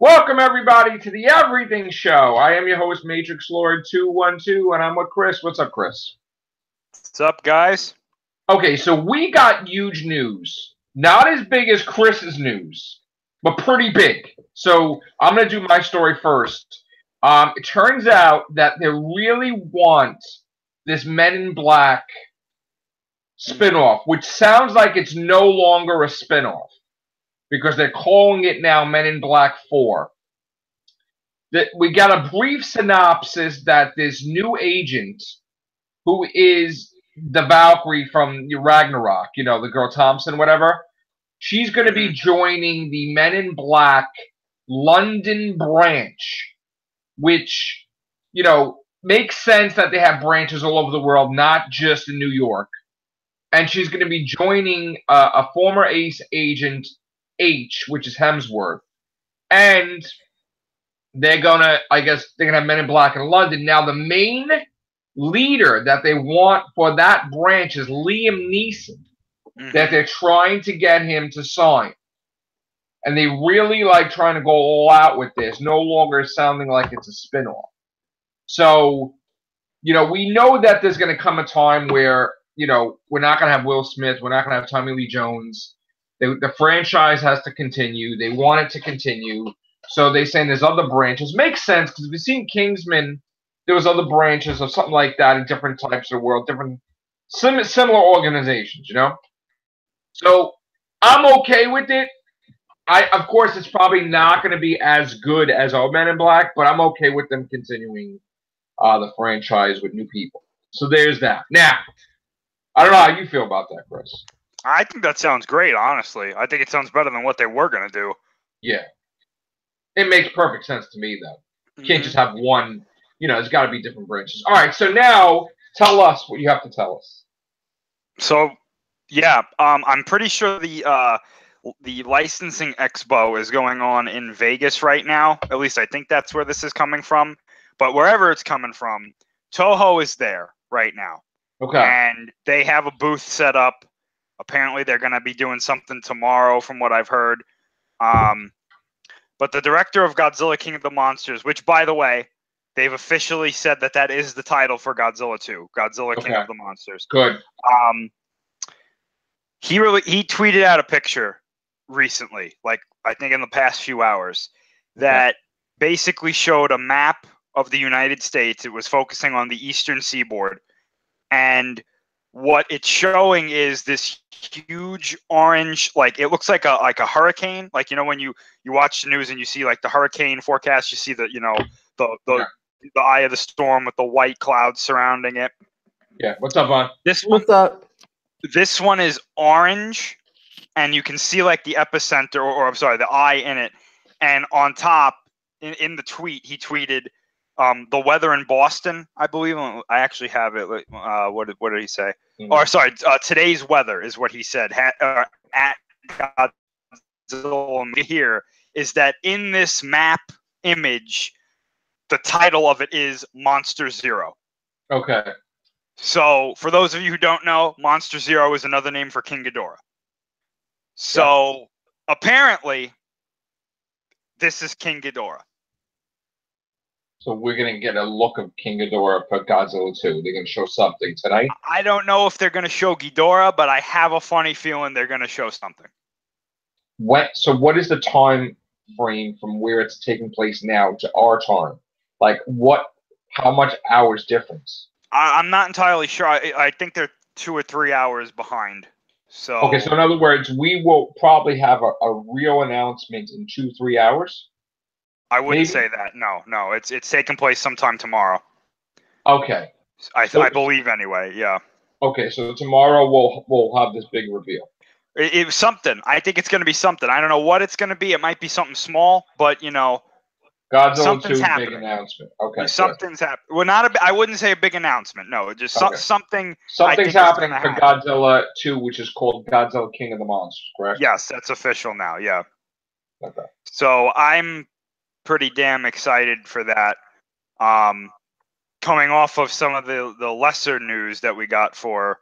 Welcome, everybody, to the Everything Show. I am your host, Matrix Lord 212, and I'm with Chris. What's up, Chris? What's up, guys? Okay, so we got huge news. Not as big as Chris's news, but pretty big. So I'm going to do my story first. It turns out that they really want this Men in Black spinoff, which sounds like it's no longer a spinoff because they're calling it now Men in Black 4. We got a brief synopsis that this new agent, who is the Valkyrie from Ragnarok, you know, the girl Thompson, whatever, she's going to be joining the Men in Black London branch, which, you know, makes sense that they have branches all over the world, not just in New York. And she's going to be joining a former Ace agent, H, which is Hemsworth. And they're going to, I guess, they're going to have Men in Black in London. Now, the main leader that they want for that branch is Liam Neeson, that they're trying to get him to sign. And they really like trying to go all out with this, no longer sounding like it's a spinoff. So, you know, we know that there's going to come a time where, you know, we're not going to have Will Smith, we're not going to have Tommy Lee Jones. The franchise has to continue. They want it to continue. So they're saying there's other branches. Makes sense, because we've seen Kingsman, there was other branches or something like that in different types of the world, different similar organizations, you know? So I'm okay with it. Of course, it's probably not going to be as good as our Men in Black, but I'm okay with them continuing the franchise with new people. So there's that. Now, I don't know how you feel about that, Chris. I think that sounds great, honestly. I think it sounds better than what they were going to do. Yeah. It makes perfect sense to me, though. You can't just have one. You know, there's got to be different branches. All right, so now tell us what you have to tell us. So, yeah, I'm pretty sure the licensing expo is going on in Vegas right now. At least I think that's where this is coming from. But wherever it's coming from, Toho is there right now. Okay. And they have a booth set up. Apparently, they're going to be doing something tomorrow, from what I've heard. But the director of Godzilla King of the Monsters, which, by the way, they've officially said that that is the title for Godzilla 2, Godzilla King of the Monsters. Good. He tweeted out a picture recently, like I think in the past few hours, that basically showed a map of the United States. It was focusing on the eastern seaboard, and what it's showing is this huge orange, like it looks like a hurricane. Like, you know, when you watch the news and you see like the hurricane forecast, you see the, you know, the eye of the storm with the white clouds surrounding it. Yeah. What's up, Vaughn? What's up? This one is orange, and you can see like the epicenter, or I'm sorry, the eye in it. And on top, in the tweet, he tweeted the weather in Boston, I believe. I actually have it. What did he say? Or sorry, today's weather is what he said. At Godzilla here is that in this map image, the title of it is Monster Zero. Okay. So for those of you who don't know, Monster Zero is another name for King Ghidorah. So apparently, this is King Ghidorah. So we're going to get a look of King Ghidorah for Godzilla 2. They're going to show something tonight? I don't know if they're going to show Ghidorah, but I have a funny feeling they're going to show something. So what is the time frame from where it's taking place now to our time? Like, how much hours difference? I'm not entirely sure. I think they're 2 or 3 hours behind. So okay, so in other words, we will probably have a real announcement in 2-3 hours? I wouldn't say that. No. It's taking place sometime tomorrow. Okay. I believe anyway. Yeah. Okay, so tomorrow we'll have this big reveal. It was something. I think it's going to be something. I don't know what it's going to be. It might be something small, but you know, Godzilla 2 big announcement. Okay. Something's happening. Well, I wouldn't say a big announcement. No, just something. Something's happening for Godzilla 2, which is called Godzilla King of the Monsters, correct? Yes, that's official now. Yeah. Okay. So I'm pretty damn excited for that. Coming off of some of the lesser news that we got for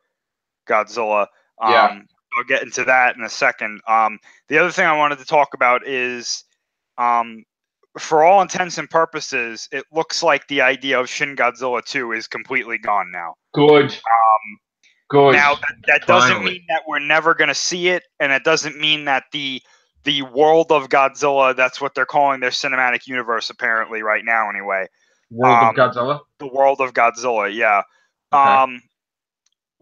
Godzilla. I'll get into that in a second. The other thing I wanted to talk about is for all intents and purposes, it looks like the idea of Shin Godzilla 2 is completely gone now. Good. Good. Now that doesn't mean that we're never going to see it, and it doesn't mean that the world of Godzilla, that's what they're calling their cinematic universe apparently right now anyway. World of Godzilla? The world of Godzilla, yeah. Okay.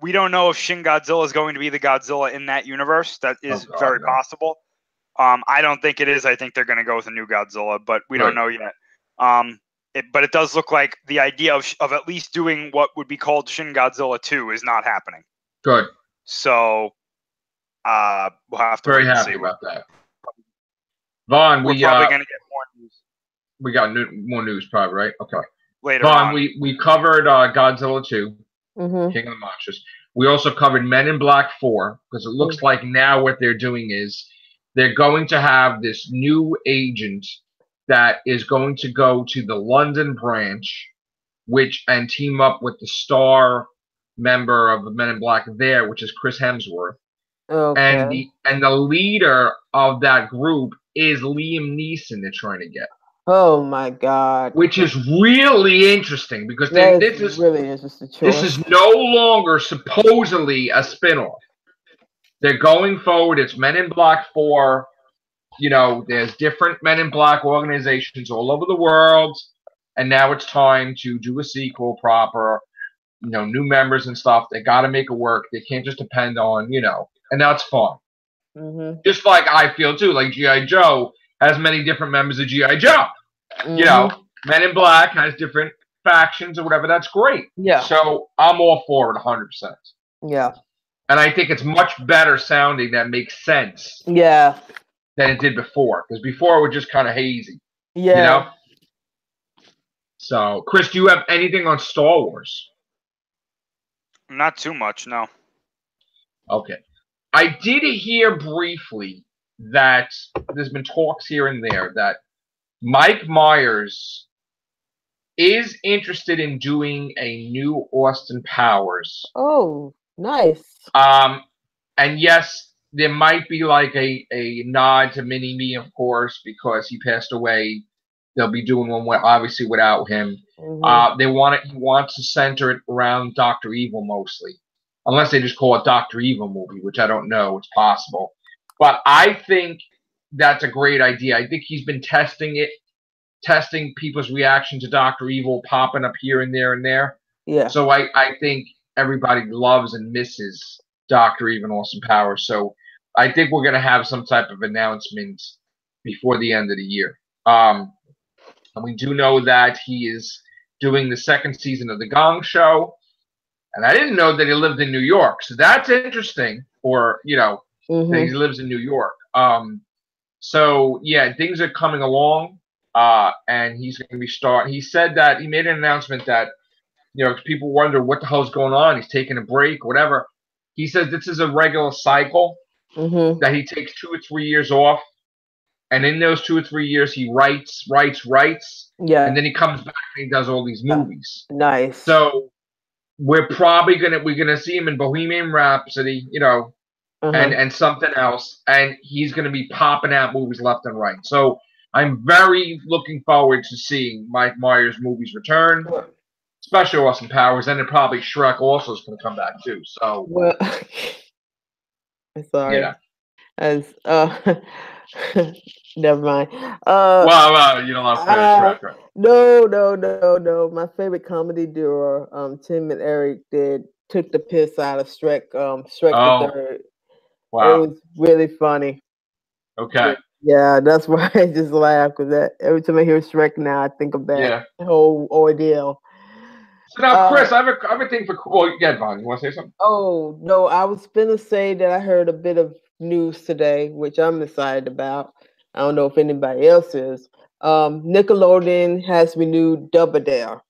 We don't know if Shin Godzilla is going to be the Godzilla in that universe. That is very possible. I don't think it is. I think they're going to go with a new Godzilla, but we don't know yet. But it does look like the idea of at least doing what would be called Shin Godzilla 2 is not happening. Good. So we'll have to very happy about that. Vaughn, we're probably going to get more news. We got more news, probably, right? Okay. Later Vaughn, on. we covered Godzilla 2, King of the Monsters. We also covered Men in Black 4, because it looks like now what they're doing is they're going to have this new agent that is going to go to the London branch, and team up with the star member of the Men in Black there, which is Chris Hemsworth. Okay. And the leader of that group is Liam Neeson. They're trying to get. Oh my God! Which is really interesting because this is really interesting choice. This is no longer supposedly a spinoff. They're going forward. It's Men in Black 4. You know, there's different Men in Black organizations all over the world, and now it's time to do a sequel proper. You know, new members and stuff. They got to make it work. They can't just depend on, and that's fun. Just like I feel too, like G.I. Joe has many different members of G.I. Joe. You know, Men in Black has different factions or whatever. That's great. Yeah. So I'm all for it 100%. Yeah. And I think it's much better sounding that makes sense. Yeah. Than it did before. Because before it was just kind of hazy. Yeah. You know? So, Chris, do you have anything on Star Wars? Not too much, no. Okay. I did hear briefly that there's been talks here and there that Mike Myers is interested in doing a new Austin Powers. Oh, nice. And yes, there might be like a nod to Mini-Me, of course, because he passed away. They'll be doing one obviously without him. He wants to center it around Dr. Evil mostly. Unless they just call it Dr. Evil movie, which I don't know. It's possible. But I think that's a great idea. I think he's been testing people's reaction to Dr. Evil popping up here and there. Yeah. So I think everybody loves and misses Dr. Evil and Austin Powers. So I think we're going to have some type of announcement before the end of the year. And we do know that he is doing the second season of The Gong Show. And I didn't know that he lived in New York. So that's interesting. Or, that he lives in New York. So, yeah, things are coming along. And he's going to be starting. He said that he made an announcement that, people wonder what the hell's going on. He's taking a break, whatever. He says this is a regular cycle that he takes 2 or 3 years off. And in those 2 or 3 years, he writes. Yeah. And then he comes back and he does all these movies. Nice. So we're probably gonna see him in Bohemian Rhapsody, and something else. And he's gonna be popping out movies left and right. So I'm very looking forward to seeing Mike Myers' movies return. Especially Austin Powers, and then probably Shrek also is going to come back too. So, well, sorry. Yeah. As never mind. Well, you don't have to Shrek, right? No. My favorite comedy duo, Tim and Eric, took the piss out of Shrek. Shrek the Third. Wow. It was really funny. Okay. Yeah, that's why I just laugh because every time I hear Shrek now, I think of that whole ordeal. So now, Chris, I have a thing for. Well, yeah, Vaughn, you want to say something? Oh no, I was gonna say that I heard a bit of news today, which I'm excited about. I don't know if anybody else is. Nickelodeon has renewed Double Dare.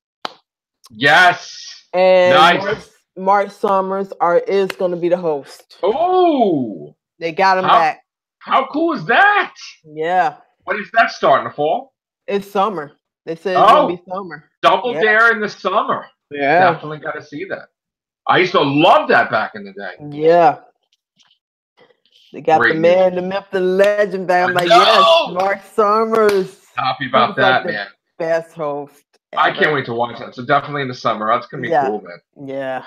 Yes. And nice. Mark Summers is going to be the host. Oh. They got him back. How cool is that? Yeah. When is that starting to fall? It's summer. They said it's going to be summer. Double Dare in the summer. Yeah. Definitely got to see that. I used to love that back in the day. Yeah. They got the man, the myth, the legend back. I'm like, yes, Mark Summers. Happy about He's like that, the man. best host. I Ever. can't wait to watch that. So definitely in the summer. That's gonna be cool, man. Yeah.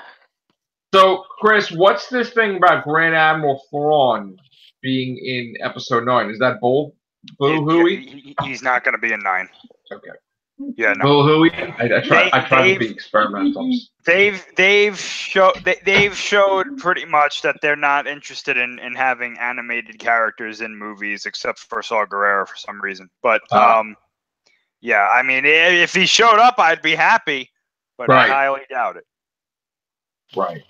So, Chris, what's this thing about Grand Admiral Thrawn being in Episode 9? Is that Boo Hooey? He's not going to be in 9. Okay. Yeah, no. Boo Hooey? I try to be experimental. They've showed pretty much that they're not interested in having animated characters in movies, except for Saw Gerrera for some reason. But yeah, I mean, if he showed up, I'd be happy, but I highly doubt it. Right.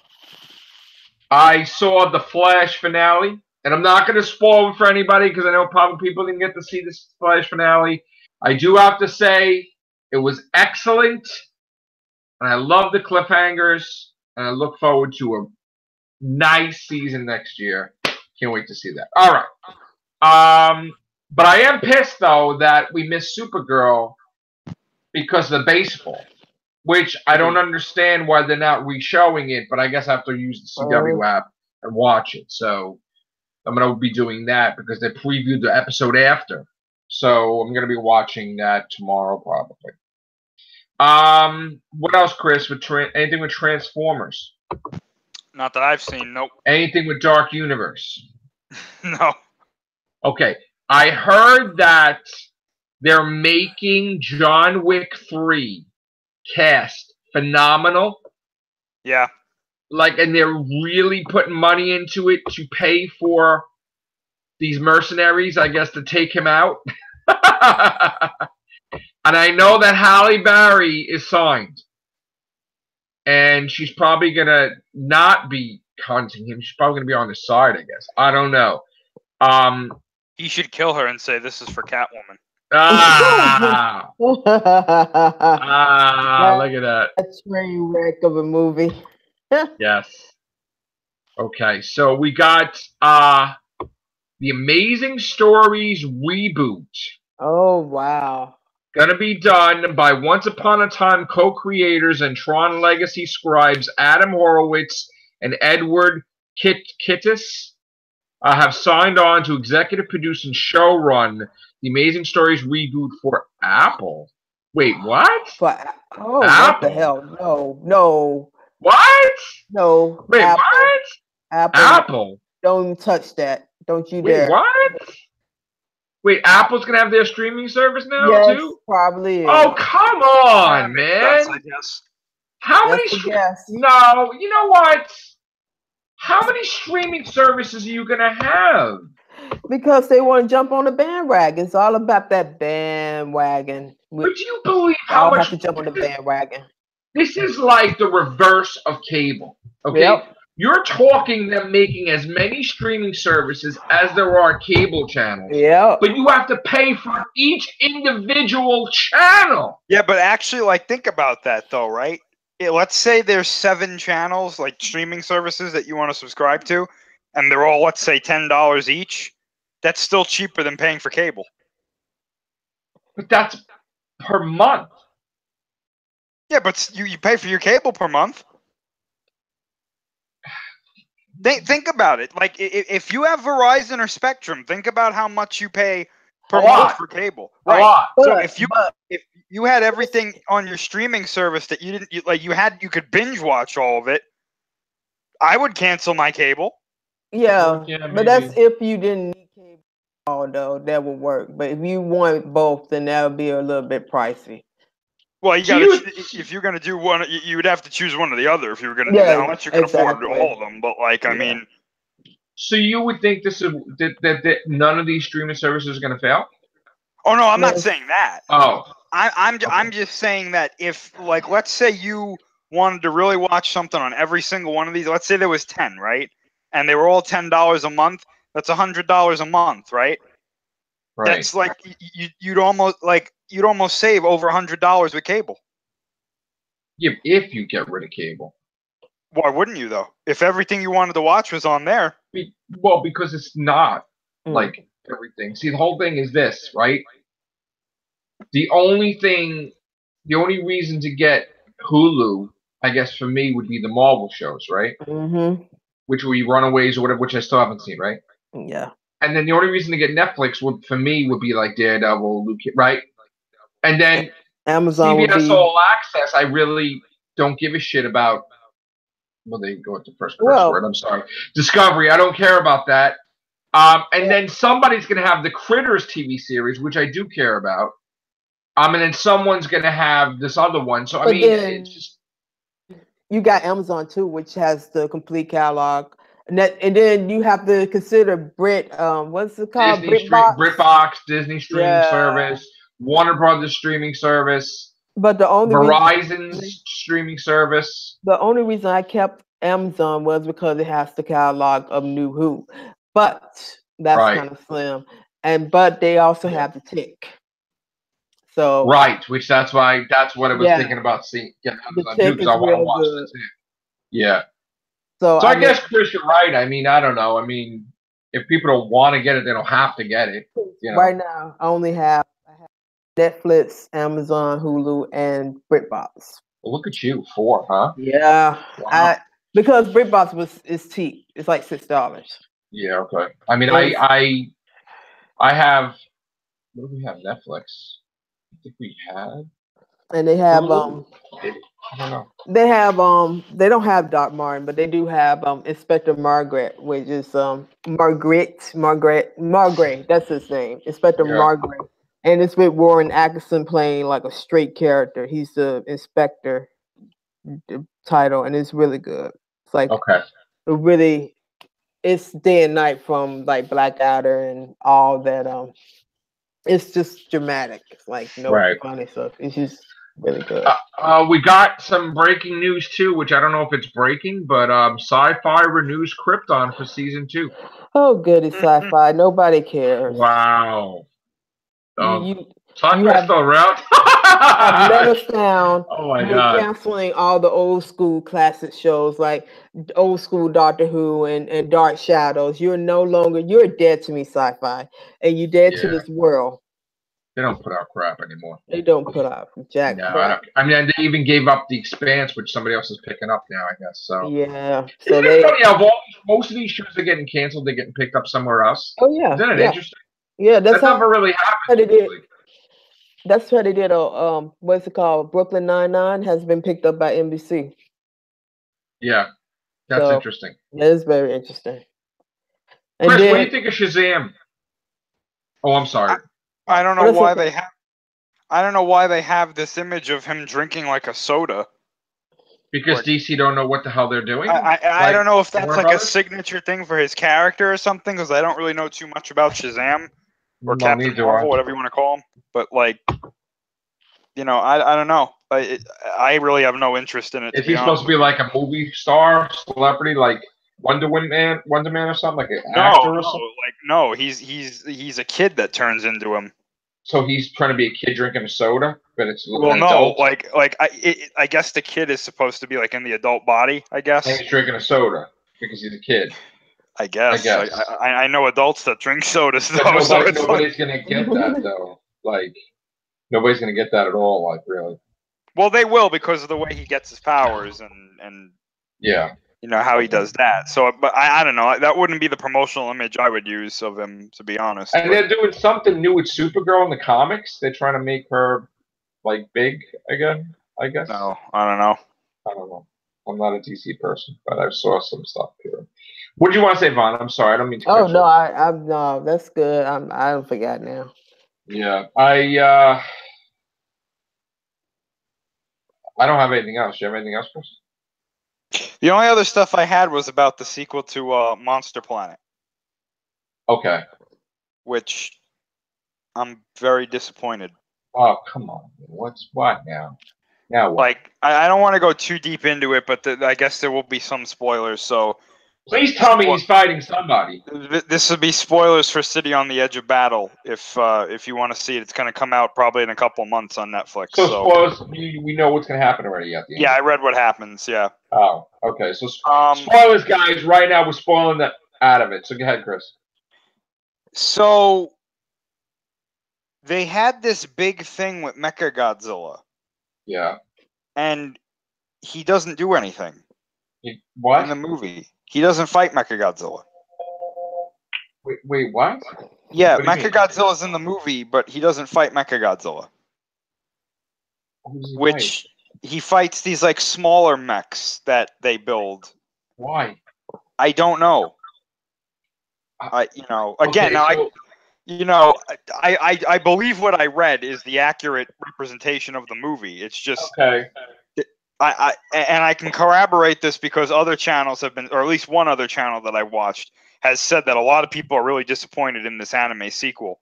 I saw the Flash finale, and I'm not going to spoil it for anybody because I know probably people didn't get to see this Flash finale. I do have to say it was excellent, and I love the cliffhangers, and I look forward to a nice season next year. Can't wait to see that. All right. But I am pissed, though, that we missed Supergirl because of the baseball. Which I don't understand why they're not re-showing it, but I guess I have to use the CW app and watch it. So I'm going to be doing that because they previewed the episode after. So I'm going to be watching that tomorrow probably. What else, Chris? Anything with Transformers? Not that I've seen. Nope. Anything with Dark Universe? No. Okay. I heard that they're making John Wick 3 cast phenomenal. Yeah. And they're really putting money into it to pay for these mercenaries, I guess, to take him out. And I know that Halle Berry is signed. And she's probably going to not be hunting him. She's probably going to be on the side, I guess. I don't know. He should kill her and say, "This is for Catwoman." Look at that. A train wreck of a movie. Yes. Okay, so we got the Amazing Stories reboot. Oh, wow. Gonna be done by Once Upon a Time co-creators and Tron Legacy scribes Adam Horowitz and Edward Kittis have signed on to executive produce and showrun the Amazing Stories reboot for Apple. Wait, what? Apple. What the hell? No. What? No. Wait, Apple. what? Apple. Don't even touch that. Don't you Wait, dare. What? Wait, Apple's gonna have their streaming service now too? Probably is. Oh, come on, man. I guess. How many? No, you know what? How many streaming services are you gonna have? Because they want to jump on the bandwagon. It's all about that bandwagon. But do you believe how much? Have to jump on the bandwagon. This is like the reverse of cable. Okay, You're talking them making as many streaming services as there are cable channels. Yeah. But you have to pay for each individual channel. Yeah, but actually, think about that though, right? Let's say there's 7 channels, like streaming services that you want to subscribe to, and they're all, let's say, $10 each. That's still cheaper than paying for cable. But that's per month. Yeah, but you pay for your cable per month. Think about it. Like, if you have Verizon or Spectrum, think about how much you pay per month for cable. Right. A lot. So if you had everything on your streaming service that you could binge watch all of it, I would cancel my cable. Yeah, but that's if you didn't need cable, although that would work. But if you want both, then that would be a little bit pricey. Well, if you're gonna do one, you would have to choose one or the other if you were gonna do that, unless you can afford all of them. But I mean, so you would think this is that none of these streaming services are gonna fail? Oh no, I'm not saying that. Oh, I'm just saying that if, let's say you wanted to really watch something on every single one of these, let's say there was 10, right? And they were all $10 a month. That's $100 a month, right? Right. That's you'd almost save over $100 with cable. Yeah, if you get rid of cable. Why wouldn't you though? If everything you wanted to watch was on there. Well, because it's not like everything. See, the whole thing is this, right? The only reason to get Hulu, I guess for me, would be the Marvel shows, right? Mm-hmm. Which would be Runaways or whatever, which I still haven't seen, right? Yeah. and then the only reason to get Netflix would for me would be like Daredevil, Luke, right? And then Amazon will CBS be All Access, I really don't give a shit about. Well, they go into first curse word. I'm sorry. Discovery. I don't care about that. And then somebody's going to have the Critters TV series, which I do care about. And then someone's going to have this other one. So I mean, it's just you got Amazon too, which has the complete catalog. And then you have to consider what's it called? BritBox, Disney streaming service, Warner Brothers streaming service. But the only Verizon's streaming service. The only reason I kept Amazon was because it has the catalog of New Who, but that's kind of slim. But they also have the Tick. So which that's what I was thinking about seeing. Getting Amazon too, because I want to watch the Tick. Yeah. So I guess Chris, you're right. I mean, I don't know. I mean, if people don't want to get it, they don't have to get it. You know? Right now, I have Netflix, Amazon, Hulu, and BritBox. Well, look at you, 4, huh? Yeah, wow. Because BritBox is cheap. It's like $6. Yeah, okay. I mean, I have. What do we have? Netflix. I think we have. And they have I don't know. They have they don't have Doc Martin, but they do have Inspector Margaret, which is Margaret. That's his name, Inspector Margaret. And it's with Warren Atkinson playing like a straight character. He's the inspector title, and it's really good. It's like it's day and night from like Blackadder and all that. It's just dramatic. It's like funny stuff. It's just really good. We got some breaking news too, which I don't know if it's breaking, but Sci-Fi renews Krypton for season 2. Oh, goody, Sci-Fi. Nobody cares. Wow. Sci-Fi still around? Let us down. Oh my God. Canceling all the old school classic shows like old school Doctor Who and Dark Shadows. You're dead to me, Sci-Fi, and you're dead to this world. They don't put out crap anymore. They don't put out jack crap. I mean, they even gave up The Expanse, which somebody else is picking up now, I guess. So yeah. So funny, most of these shows are getting canceled. They're getting picked up somewhere else. Oh yeah. Isn't it interesting? Yeah, that never really happened. That's what they did. What's it called? Brooklyn Nine-Nine has been picked up by NBC. Yeah, that's interesting. That is very interesting. And Chris, what do you think of Shazam? Oh, I'm sorry. I don't know why they have. I don't know why they have this image of him drinking like a soda. Because DC don't know what the hell they're doing? I don't know if that's like a signature thing for his character or something, because I don't really know too much about Shazam or Captain Marvel, whatever you want to call him. But like, I don't know. I really have no interest in it. Is he supposed to be like a movie star, celebrity, like Wonder Man or something, like an actor or something? No, he's a kid that turns into him. So he's trying to be a kid drinking a soda, but it's adult. I guess the kid is supposed to be like in the adult body. I guess. And he's drinking a soda because he's a kid. I guess. I know adults that drink sodas though. Nobody's gonna get that though. Like nobody's gonna get that at all. Like really. Well, they will because of the way he gets his powers and yeah. How he does that. So, but I don't know. That wouldn't be the promotional image I would use of him, to be honest. And they're doing something new with Supergirl in the comics. They're trying to make her like big again, I guess. No, I don't know. I'm not a DC person, but I saw some stuff here. What do you want to say, Vaughn? I'm sorry, I don't mean to. Oh no, no, that's good. I don't forget now. Yeah, I don't have anything else. Do you have anything else, Chris? The only other stuff I had was about the sequel to Monster Planet. Okay. Which I'm very disappointed. Oh, come on. What now? Now what? Like, I don't want to go too deep into it, but I guess there will be some spoilers, so... Please tell me he's fighting somebody. This would be spoilers for City on the Edge of Battle. If you want to see it, it's going to come out probably in a couple months on Netflix. So spoilers, we know what's going to happen already at the end. Yeah, I read what happens, yeah. Oh, okay. So spoilers, guys. Right now we're spoiling that out of it. So go ahead, Chris. So they had this big thing with Mechagodzilla. Yeah. And he doesn't do anything. What? In the movie. He doesn't fight Mechagodzilla. Wait, what? Yeah, What do you mean? Mechagodzilla's in the movie, but he doesn't fight Mechagodzilla. Who's he Which he fights these like smaller mechs that they build. Why? I don't know. Again, Okay, I believe what I read is the accurate representation of the movie. It's just okay. I can corroborate this because other channels have been, or at least one other channel that I watched has said that a lot of people are really disappointed in this anime sequel.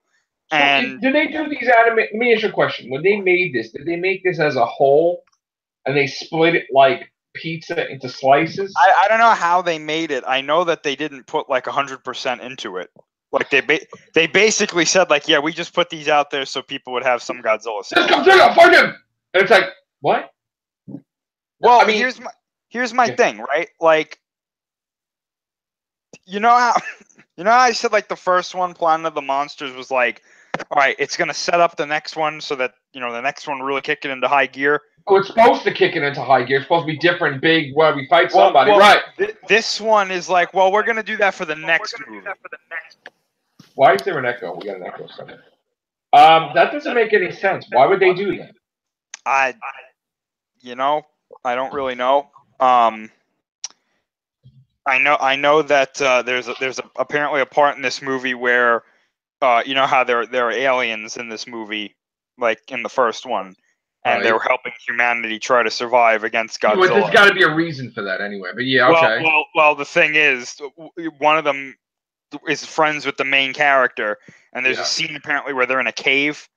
So And did they do these anime? Let me ask you a question. When they made this, did they make this as a whole, and they split it like pizza into slices? I don't know how they made it. I know that they didn't put like 100% into it. Like they basically said like, yeah, we just put these out there so people would have some Godzilla stuff. This Godzilla, fight him! And it's like, what? Well, I mean, here's my thing, right? Like, you know how I said like the first one, Planet of the Monsters, was like, all right, it's gonna set up the next one so that the next one really kick it into high gear. Oh, it's supposed to kick it into high gear. It's supposed to be different, big, where we fight somebody, right? This one is like, well, we're gonna do that for the next movie. Why is there an echo? We got an echo somewhere. That doesn't make any sense. Why would they do that? I don't really know. I know that there's apparently a part in this movie where you know how there are aliens in this movie, like in the first one, and they were helping humanity try to survive against Godzilla. But there's got to be a reason for that anyway. But yeah, okay. Well, the thing is, one of them is friends with the main character, and there's a scene apparently where they're in a cave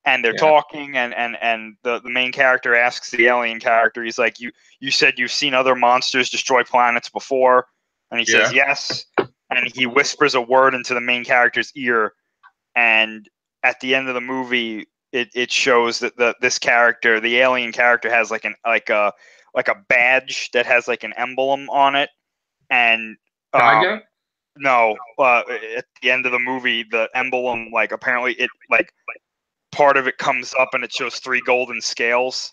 and they're talking, and the main character asks the alien character, he's like, you said you've seen other monsters destroy planets before, and he says yes, and he whispers a word into the main character's ear, and at the end of the movie it shows that this character, the alien character, has like a badge that has like an emblem on it, and no, at the end of the movie, the emblem, like, apparently it, like, part of it comes up and it shows 3 golden scales.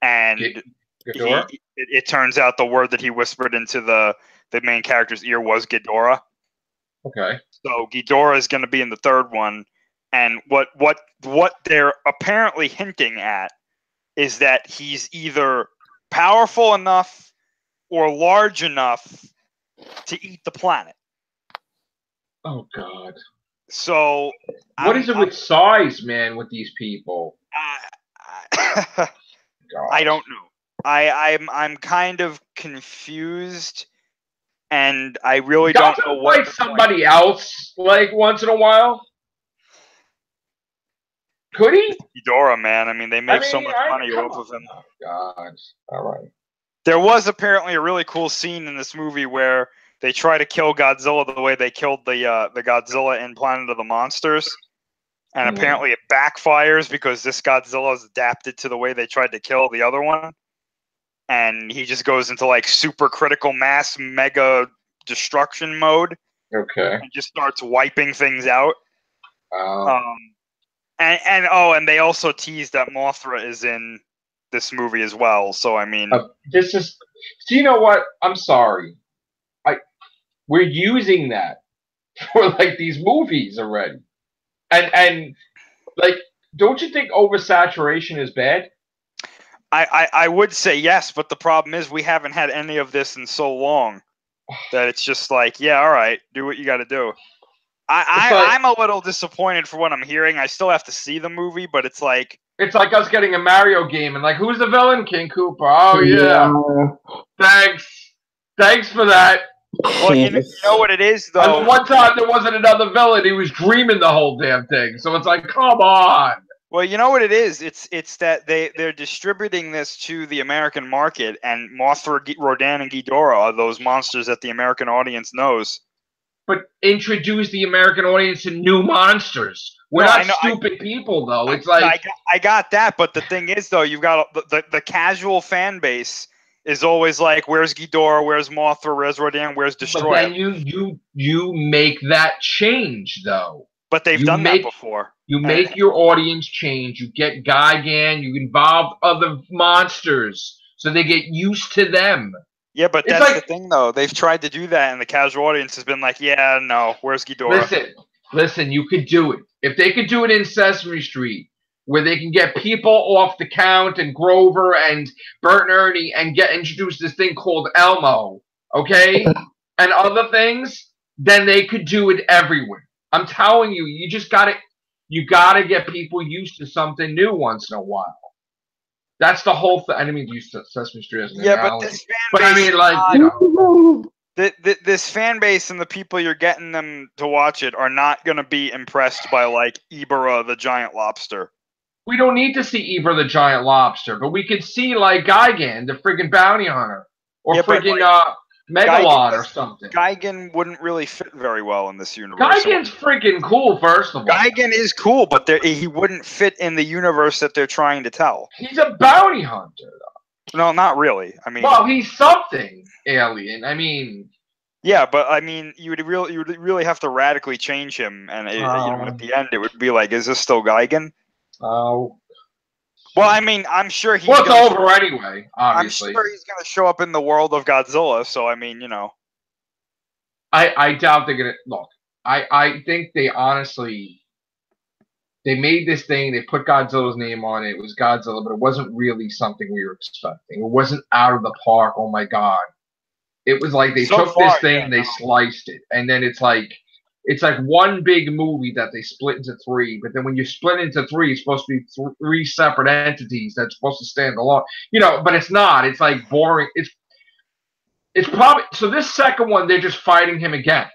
And it turns out the word that he whispered into the main character's ear was Ghidorah. Okay. So Ghidorah is going to be in the third one. And what they're apparently hinting at is that he's either powerful enough or large enough to eat the planet. Oh God! So what is it with size, man? With these people, I don't know. I'm kind of confused, and I really don't know what. Like somebody else, like once in a while. Could he? Ghidorah, man. I mean, they make so much money off of him. Oh God! All right. There was apparently a really cool scene in this movie where they try to kill Godzilla the way they killed the Godzilla in Planet of the Monsters, and apparently it backfires because this Godzilla is adapted to the way they tried to kill the other one, and he just goes into like super critical mass mega destruction mode. Okay. And just starts wiping things out. And they also teased that Mothra is in this movie as well. So I mean, this is. So you know what? I'm sorry. We're using that for like these movies already, and like, don't you think oversaturation is bad? I would say yes, but the problem is we haven't had any of this in so long that it's just like, yeah, all right, do what you got to do. I'm a little disappointed for what I'm hearing. I still have to see the movie, but it's like us getting a Mario game and like, who's the villain? King Koopa. Oh yeah. Thanks for that. Well, you know what it is, though? And one time there wasn't another villain. He was dreaming the whole damn thing. So it's like, come on. Well, you know what it is? It's that they're distributing this to the American market, and Mothra, Rodan, and Ghidorah are those monsters that the American audience knows. But introduce the American audience to new monsters. We're not stupid people, though. It's like I got that, but the thing is, though, you've got the casual fan base is always like, where's Ghidorah, where's Mothra, where's Rodan, where's Destroyer? But then you make that change, though. But they've done that before. You make your audience change. You get Gigan. You involve other monsters so they get used to them. Yeah, but It's that's like- the thing, though. They've tried to do that, and the casual audience has been like, "Yeah, no, where's Ghidorah?" Listen, you could do it. If they could do it in Sesame Street, where they can get people off the Count and Grover and Bert and Ernie and get introduced to this thing called Elmo, okay, and other things, then they could do it everywhere. I'm telling you, you gotta get people used to something new once in a while. That's the whole thing. I didn't mean to use Sesame Street as an analogy. But this fan But base, I mean, like, you know. This fan base and the people you're getting them to watch it are not going to be impressed by like Ibera the giant lobster. We don't need to see Ibra the giant lobster, but we could see like Gigan, the friggin' bounty hunter, or friggin' Megalon or something. Gigan wouldn't really fit very well in this universe. Gigan's freaking cool, first of all. Gigan is cool, but he wouldn't fit in the universe that they're trying to tell. He's a bounty hunter, though. No, not really. I mean, well, he's something alien. I mean, yeah, but I mean, you would really have to radically change him, and you know, at the end, it would be like, is this still Gigan? Oh. Well, I mean, I'm sure he's. Well, it's over anyway. Obviously, I'm sure he's going to show up in the world of Godzilla. So I mean, you know, I doubt they're gonna look. I think they honestly. They made this thing. They put Godzilla's name on it. It was Godzilla, but it wasn't really something we were expecting. It wasn't out of the park. Oh my god! It was like they took this thing and they sliced it, and then it's like one big movie that they split into three. But then when you split into three, it's supposed to be three separate entities that's supposed to stand alone. You know, but it's not. It's like boring. It's probably so. This second one, they're just fighting him again,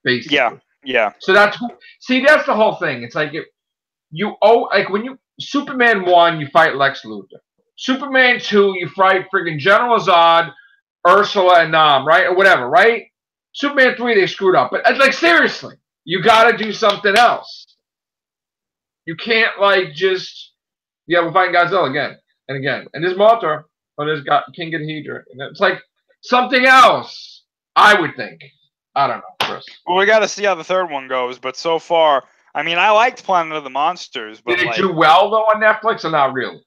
basically. Yeah. So that's the whole thing. It's like when you Superman 1, you fight Lex Luthor. Superman 2, you fight friggin' General Zod, Ursula, and Nam, right, or whatever, right? Superman 3, they screwed up, but like seriously, you got to do something else. You can't like just we're fighting Godzilla again and again, and there's Mothra, or there's King Ghidorah, and it's like something else. I would think. I don't know, Chris. Well, we got to see how the third one goes, but so far, I mean, I liked Planet of the Monsters, but did it do well though on Netflix or not really?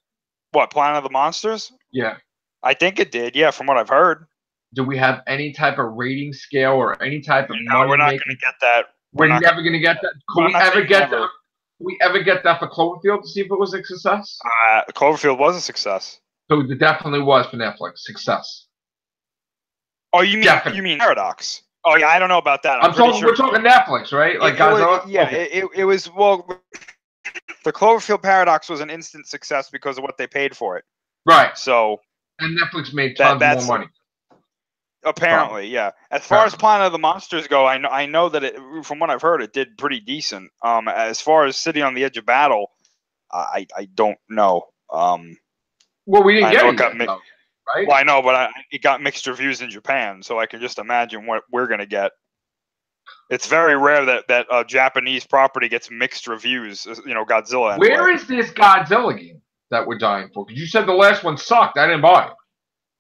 What, Planet of the Monsters? Yeah, I think it did. Yeah, from what I've heard. Do we have any type of rating scale or any type of No, we're not going to get that. We're never going to get that. Can we ever get that? We ever get that for Cloverfield to see if it was a success? Cloverfield was a success. So it definitely was for Netflix success. Oh, you mean Paradox? Oh yeah, I don't know about that. We're talking Netflix, right? Like Godzilla. It was. Well, the Cloverfield Paradox was an instant success because of what they paid for it. Right. So. And Netflix made tons more money. Apparently, yeah. As far as Planet of the Monsters go, I know that from what I've heard, it did pretty decent. As far as City on the Edge of Battle, I don't know. Well, we didn't get it, right? Well, I know, but it got mixed reviews in Japan, so I can just imagine what we're gonna get. It's very rare that a Japanese property gets mixed reviews. You know, Godzilla. Anyway. Where is this Godzilla game that we're dying for? Because you said the last one sucked. I didn't buy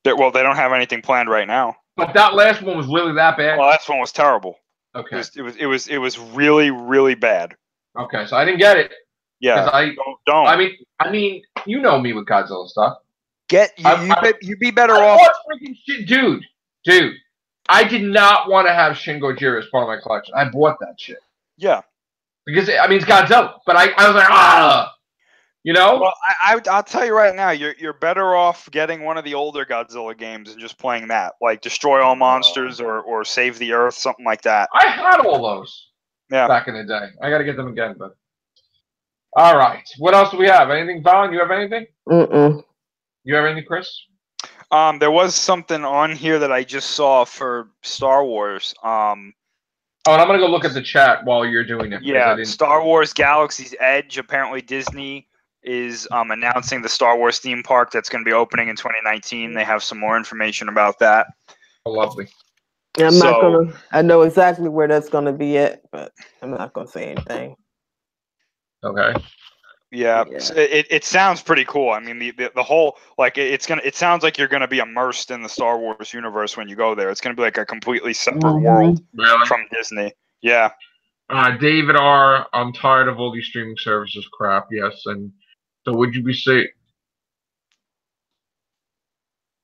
it. Well, they don't have anything planned right now. But that last one was really that bad? Well, last one was terrible. Okay. It was really, really bad. Okay, so I didn't get it. Yeah. Don't. I mean, you know me with Godzilla stuff. You'd be better off. Freaking shit, dude. I did not want to have Shin Gojira as part of my collection. I bought that shit. Yeah. Because it's Godzilla, but I was like, you know. Well, I'll tell you right now, you're better off getting one of the older Godzilla games and just playing that, like Destroy All Monsters or Save the Earth, something like that. I had all those. Yeah. Back in the day, I got to get them again, but. All right. What else do we have? Anything, Vaughn? You have anything? You have anything, Chris? There was something on here that I just saw for Star Wars. And I'm gonna go look at the chat while you're doing it. Yeah, Star Wars Galaxy's Edge. Apparently, Disney is announcing the Star Wars theme park that's going to be opening in 2019. They have some more information about that. Oh, lovely. Yeah, I'm not gonna. I know exactly where that's gonna be at, but I'm not gonna say anything. Okay. Yeah. It sounds pretty cool. I mean, the whole it sounds like you're gonna be immersed in the Star Wars universe when you go there. It's gonna be like a completely separate world from Disney. Yeah. David R. I'm tired of all these streaming services crap. Yes, and so would you be saying?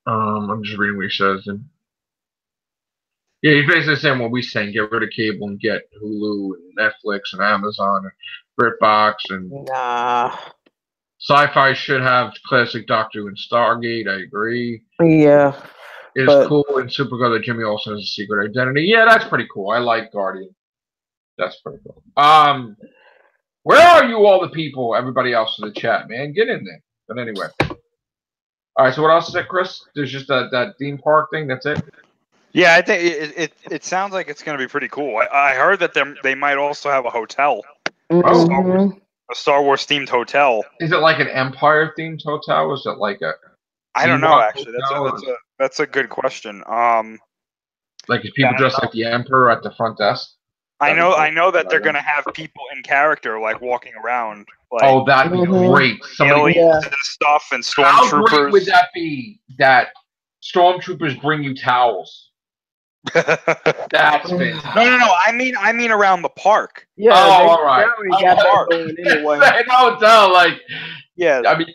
I'm just reading what he says. And Yeah, he's basically saying what we saying: get rid of cable and get Hulu and Netflix and Amazon and BritBox and. Nah. Sci-fi should have classic Doctor Who and Stargate. I agree. Yeah. It's cool and Supergirl that Jimmy Olsen has a secret identity. Yeah, that's pretty cool. I like Guardian. That's pretty cool. Where are you, all the people? Everybody else in the chat, man, get in there. But anyway, all right. So what else is it, Chris? There's just that theme park thing. That's it. Yeah, I think it sounds like it's going to be pretty cool. I heard that they might also have a hotel, a Star Wars themed hotel. Is it like an Empire themed hotel? Is it like a? I don't know. Actually, that's a good question. Like if people dress like the Emperor at the front desk. I know that they're gonna have people in character like walking around. Like, oh, that'd be great! Aliens and stuff and stormtroopers. How great would that be? That stormtroopers bring you towels. That's fantastic. No. I mean around the park. Yeah. Oh, all right. Anyway. Hotel, like. Yeah. I mean,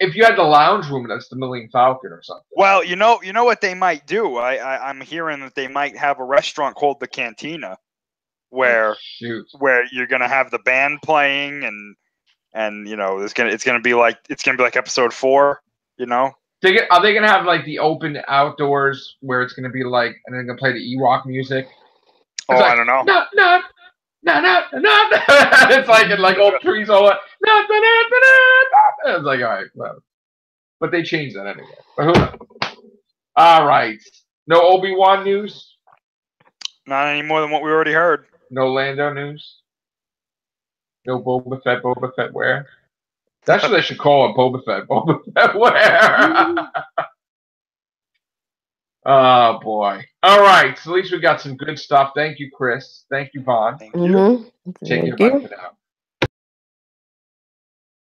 if you had the lounge room, that's the Millennium Falcon or something. Well, you know what they might do. I'm hearing that they might have a restaurant called the Cantina, where you're gonna have the band playing and you know it's gonna be like episode 4. You know. Are they gonna have like the open outdoors where it's gonna be like, and they're gonna play the Ewok music? Oh, like, I don't know. No. It's like in like old trees all that. It's like, all right, whatever. But they changed that anyway. But who knows? All right. No Obi-Wan news? Not any more than what we already heard. No Lando news? No Boba Fett where? That's what they should call it, Boba Fett where? Oh, boy. All right. So at least we got some good stuff. Thank you, Chris. Thank you, Vaughn. Mm-hmm. Take your bye for now.